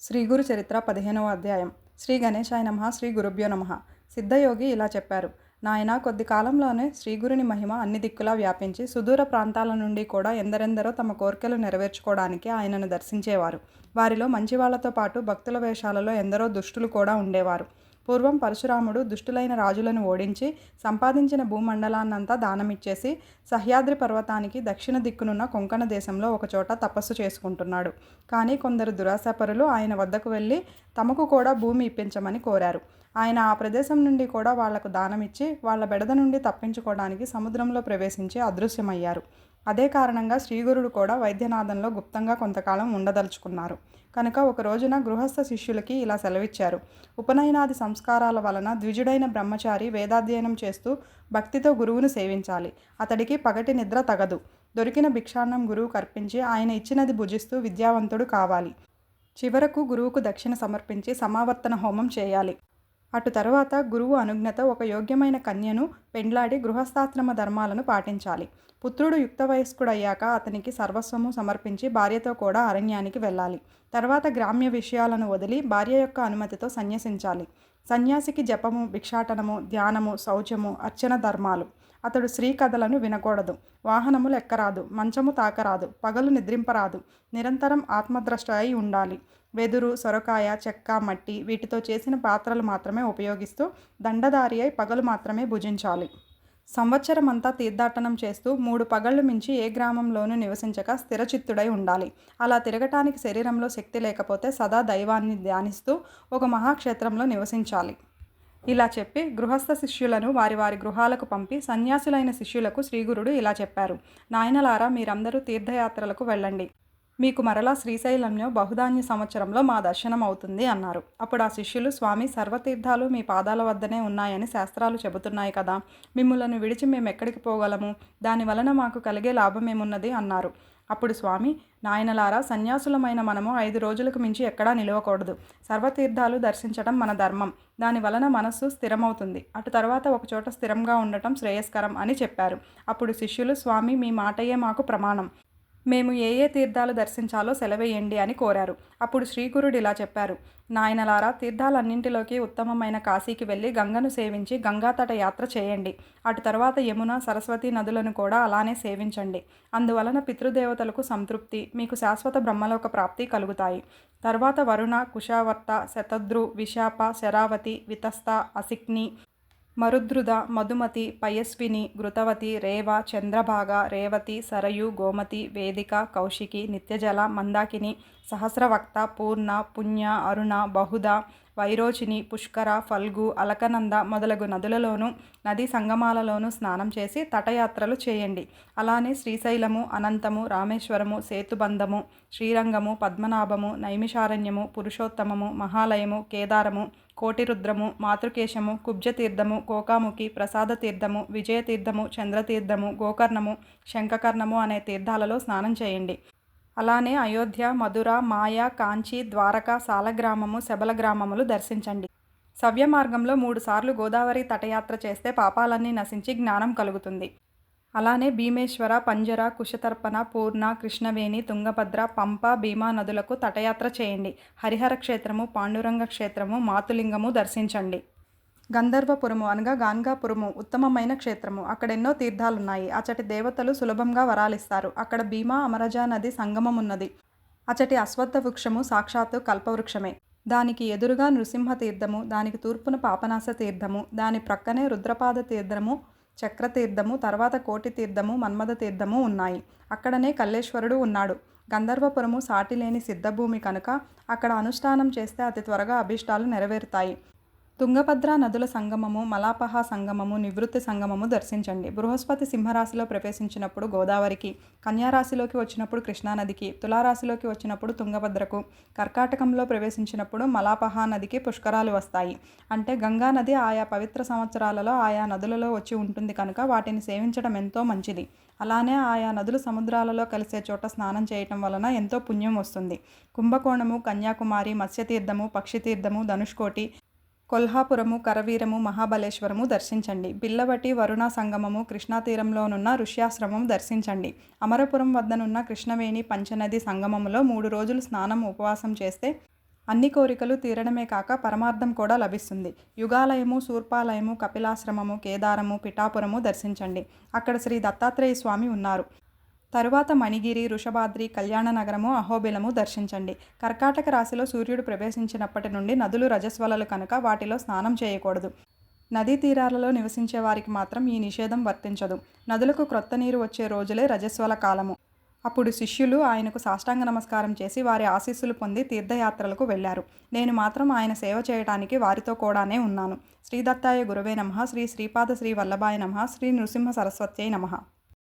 శ్రీ గురు చరిత్ర 15వ అధ్యాయం. శ్రీ గణేశాయ నమః. శ్రీ గురుభ్యో నమః. సిద్ధయోగి ఇలా చెప్పారు. నాయనా, కొద్ది కాలంలోనే శ్రీగురుని మహిమ అన్ని దిక్కులా వ్యాపించి సుదూర ప్రాంతాల నుండి కూడా ఎందరెందరో తమ కోర్కెలు నెరవేర్చుకోవడానికి ఆయనను దర్శించేవారు. వారిలో మంచివాళ్లతో పాటు భక్తుల వేషాలలో ఎందరో దుష్టులు కూడా ఉండేవారు. పూర్వం పరశురాముడు దుష్టులైన రాజులను ఓడించి సంపాదించిన భూమండలాన్నంతా దానమిచ్చేసి సహ్యాద్రి పర్వతానికి దక్షిణ దిక్కునున్న కొంకణ దేశంలో ఒకచోట తపస్సు చేసుకుంటున్నాడు. కానీ కొందరు దురాశాపరులు ఆయన వద్దకు వెళ్ళి తమకు కూడా భూమి ఇప్పించమని కోరారు. ఆయన ఆ ప్రదేశం నుండి కూడా వాళ్లకు దానమిచ్చి వాళ్ల బెడద నుండి తప్పించుకోవడానికి సముద్రంలో ప్రవేశించి అదృశ్యమయ్యారు. అదే కారణంగా శ్రీగురుడు కూడా వైద్యనాథంలో గుప్తంగా కొంతకాలం ఉండదలుచుకున్నారు. కనుక ఒక రోజున గృహస్థ శిష్యులకి ఇలా సెలవిచ్చారు. ఉపనయనాది సంస్కారాల వలన ద్విజుడైన బ్రహ్మచారి వేదాధ్యయనం చేస్తూ భక్తితో గురువును సేవించాలి. అతడికి పగటి నిద్ర తగదు. దొరికిన భిక్షాన్నం గురువుకు అర్పించి ఆయన ఇచ్చినది భుజిస్తూ విద్యావంతుడు కావాలి. చివరకు గురువుకు దక్షిణ సమర్పించి సమావర్తన హోమం చేయాలి. అటు తరువాత గురువు అనుజ్ఞత ఒక యోగ్యమైన కన్యను పెండ్లాడి గృహస్థాశ్రమ ధర్మాలను పాటించాలి. పుత్రుడు యుక్త వయస్కుడయ్యాక అతనికి సర్వస్వము సమర్పించి భార్యతో కూడా అరణ్యానికి వెళ్ళాలి. తర్వాత గ్రామ్య విషయాలను వదిలి భార్య యొక్క అనుమతితో సన్యసించాలి. సన్యాసికి జపము, భిక్షాటనము, ధ్యానము, శౌచము, అర్చన ధర్మాలు. అతడు స్త్రీ కథలను వినకూడదు. వాహనములు ఎక్కరాదు. మంచము తాకరాదు. పగలు నిద్రింపరాదు. నిరంతరం ఆత్మద్రష్ట అయి ఉండాలి. వెదురు, సొరకాయ, చెక్క, మట్టి వీటితో చేసిన పాత్రలు మాత్రమే ఉపయోగిస్తూ దండధారి అయి పగలు మాత్రమే భుజించాలి. సంవత్సరమంతా తీర్థాటనం చేస్తూ 3 పగళ్ళు మించి ఏ గ్రామంలోనూ నివసించక స్థిరచిత్తుడై ఉండాలి. అలా తిరగటానికి శరీరంలో శక్తి లేకపోతే సదా దైవాన్ని ధ్యానిస్తూ ఒక మహాక్షేత్రంలో నివసించాలి. ఇలా చెప్పి గృహస్థ శిష్యులను వారి వారి గృహాలకు పంపి సన్యాసులైన శిష్యులకు శ్రీగురుడు ఇలా చెప్పారు. నాయనలారా, మీరందరూ తీర్థయాత్రలకు వెళ్ళండి. మీకు మరలా శ్రీశైలంలో బహుధాన్య సంవత్సరంలో మా దర్శనం అవుతుంది అన్నారు. అప్పుడు ఆ శిష్యులు, స్వామి, సర్వతీర్థాలు మీ పాదాల వద్దనే ఉన్నాయని శాస్త్రాలు చెబుతున్నాయి కదా, మిమ్ములను విడిచి మేము ఎక్కడికి పోగలము? దాని వలన మాకు కలిగే లాభమేమున్నది అన్నారు. అప్పుడు స్వామి, నాయనలారా, సన్యాసులమైన మనము 5 రోజులకు మించి ఎక్కడా నిలవకూడదు. సర్వతీర్థాలు దర్శించడం మన ధర్మం. దాని వలన మనస్సు స్థిరమవుతుంది. అటు తర్వాత ఒకచోట స్థిరంగా ఉండటం శ్రేయస్కరం అని చెప్పారు. అప్పుడు శిష్యులు, స్వామి, మీ మాటయే మాకు ప్రమాణం. మేము ఏ తీర్థాలు దర్శించాలో సెలవేయండి అని కోరారు. అప్పుడు శ్రీగురుడు ఇలా చెప్పారు. నాయనలారా, తీర్థాలన్నింటిలోకి ఉత్తమమైన కాశీకి వెళ్ళి గంగను సేవించి గంగాతట యాత్ర చేయండి. అటు తర్వాత యమున, సరస్వతి నదులను కూడా అలానే సేవించండి. అందువలన పితృదేవతలకు సంతృప్తి, మీకు శాశ్వత బ్రహ్మలోక ప్రాప్తి కలుగుతాయి. తర్వాత వరుణ, కుశావర్త, శతద్రు, విశాప, శరావతి, వితస్త, అసిక్ని, మరుద్రుద, మధుమతి, పయస్విని, ఘృతవతి, రేవ, చంద్రభాగ, రేవతి, సరయు, గోమతి, వేదిక, కౌశికి, నిత్యజల, మందాకిని, సహస్రవక్త, పూర్ణ, పుణ్య, అరుణ, బహుద, వైరోచిని, పుష్కర, ఫల్గు, అలకనంద మొదలగు నదులలోనూ నదీ సంగమాలలోనూ స్నానం చేసి తటయాత్రలు చేయండి. అలానే శ్రీశైలము, అనంతము, రామేశ్వరము, సేతుబంధము, శ్రీరంగము, పద్మనాభము, నైమిషారణ్యము, పురుషోత్తమము, మహాలయము, కేదారము, కోటిరుద్రము, మాతృకేశము, కుబ్జతీర్థము, కోకాముఖి, ప్రసాదతీర్థము, విజయతీర్థము, చంద్రతీర్థము, గోకర్ణము, శంఖకర్ణము అనే తీర్థాలలో స్నానం చేయండి. అలానే అయోధ్య, మధుర, మాయ, కాంచి, ద్వారక, సాలగ్రామము, శబలగ్రామములు దర్శించండి. సవ్య మార్గంలో 3 సార్లు గోదావరి తటయాత్ర చేస్తే పాపాలన్నీ నశించి జ్ఞానం కలుగుతుంది. అలానే భీమేశ్వర, పంజర, కుశతర్పణ, పూర్ణ, కృష్ణవేణి, తుంగభద్ర, పంప, భీమా నదులకు తటయాత్ర చేయండి. హరిహర క్షేత్రము, పాండురంగ క్షేత్రము, మాతులింగము దర్శించండి. గంధర్వపురము అనగా గాన్గాపురము ఉత్తమమైన క్షేత్రము. అక్కడెన్నో తీర్థాలున్నాయి. అచటి దేవతలు సులభంగా వరాలిస్తారు. అక్కడ భీమా అమరజా నది సంగమం ఉన్నది. అచటి అశ్వత్థ వృక్షము సాక్షాత్తు కల్పవృక్షమే. దానికి ఎదురుగా నృసింహ తీర్థము, దానికి తూర్పున పాపనాశ తీర్థము, దాని ప్రక్కనే రుద్రపాద తీర్థము, చక్రతీర్థము, తర్వాత కోటి తీర్థము, మన్మథ తీర్థము ఉన్నాయి. అక్కడనే కల్లేశ్వరుడు ఉన్నాడు. గంధర్వపురము సాటిలేని సిద్ధభూమి కనుక అక్కడ అనుష్ఠానం చేస్తే అతి త్వరగా అభీష్టాలు నెరవేరుతాయి. తుంగభద్ర నదుల సంగమము, మలాపహ సంగమము, నివృత్తి సంగమము దర్శించండి. బృహస్పతి సింహరాశిలో ప్రవేశించినప్పుడు గోదావరికి, కన్యారాశిలోకి వచ్చినప్పుడు కృష్ణానదికి, తులారాశిలోకి వచ్చినప్పుడు తుంగభద్రకు, కర్కాటకంలో ప్రవేశించినప్పుడు మలాపహ నదికి పుష్కరాలు వస్తాయి. అంటే గంగా నది ఆయా పవిత్ర సంవత్సరాలలో ఆయా నదులలో వచ్చి ఉంటుంది కనుక వాటిని సేవించడం ఎంతో మంచిది. అలానే ఆయా నదులు సముద్రాలలో కలిసే చోట స్నానం చేయటం వలన ఎంతో పుణ్యం వస్తుంది. కుంభకోణము, కన్యాకుమారి, మత్స్యతీర్థము, పక్షితీర్థము, ధనుష్కోటి, కొల్హాపురము, కరవీరము, మహాబలేశ్వరము దర్శించండి. బిల్లవటి, వరుణ సంగమము, కృష్ణా తీరంలోనున్న ఋష్యాశ్రమం దర్శించండి. అమరపురం వద్దనున్న కృష్ణవేణి పంచనది సంగమములో 3 రోజులు స్నానం ఉపవాసం చేస్తే అన్ని కోరికలు తీరడమే కాక పరమార్థం కూడా లభిస్తుంది. యుగాలయము, శూర్పాలయము, కపిలాశ్రమము, కేదారము, పిఠాపురము దర్శించండి. అక్కడ శ్రీ దత్తాత్రేయ స్వామి ఉన్నారు. తరువాత మణిగిరి, వృషభాద్రి, కళ్యాణనగరము, అహోబిలము దర్శించండి. కర్కాటక రాశిలో సూర్యుడు ప్రవేశించినప్పటి నుండి నదులు రజస్వలలు కనుక వాటిలో స్నానం చేయకూడదు. నదీ తీరాలలో నివసించే వారికి మాత్రం ఈ నిషేధం వర్తించదు. నదులకు క్రొత్త నీరు వచ్చే రోజులే రజస్వల కాలము. అప్పుడు శిష్యులు ఆయనకు సాష్టాంగ నమస్కారం చేసి వారి ఆశీస్సులు పొంది తీర్థయాత్రలకు వెళ్లారు. నేను మాత్రం ఆయన సేవ చేయటానికి వారితో కూడానే ఉన్నాను. శ్రీ దత్తాయ గురవే నమః. శ్రీ శ్రీపాద శ్రీ వల్లభాయ నమః. శ్రీ నృసింహ సరస్వత్యై నమః.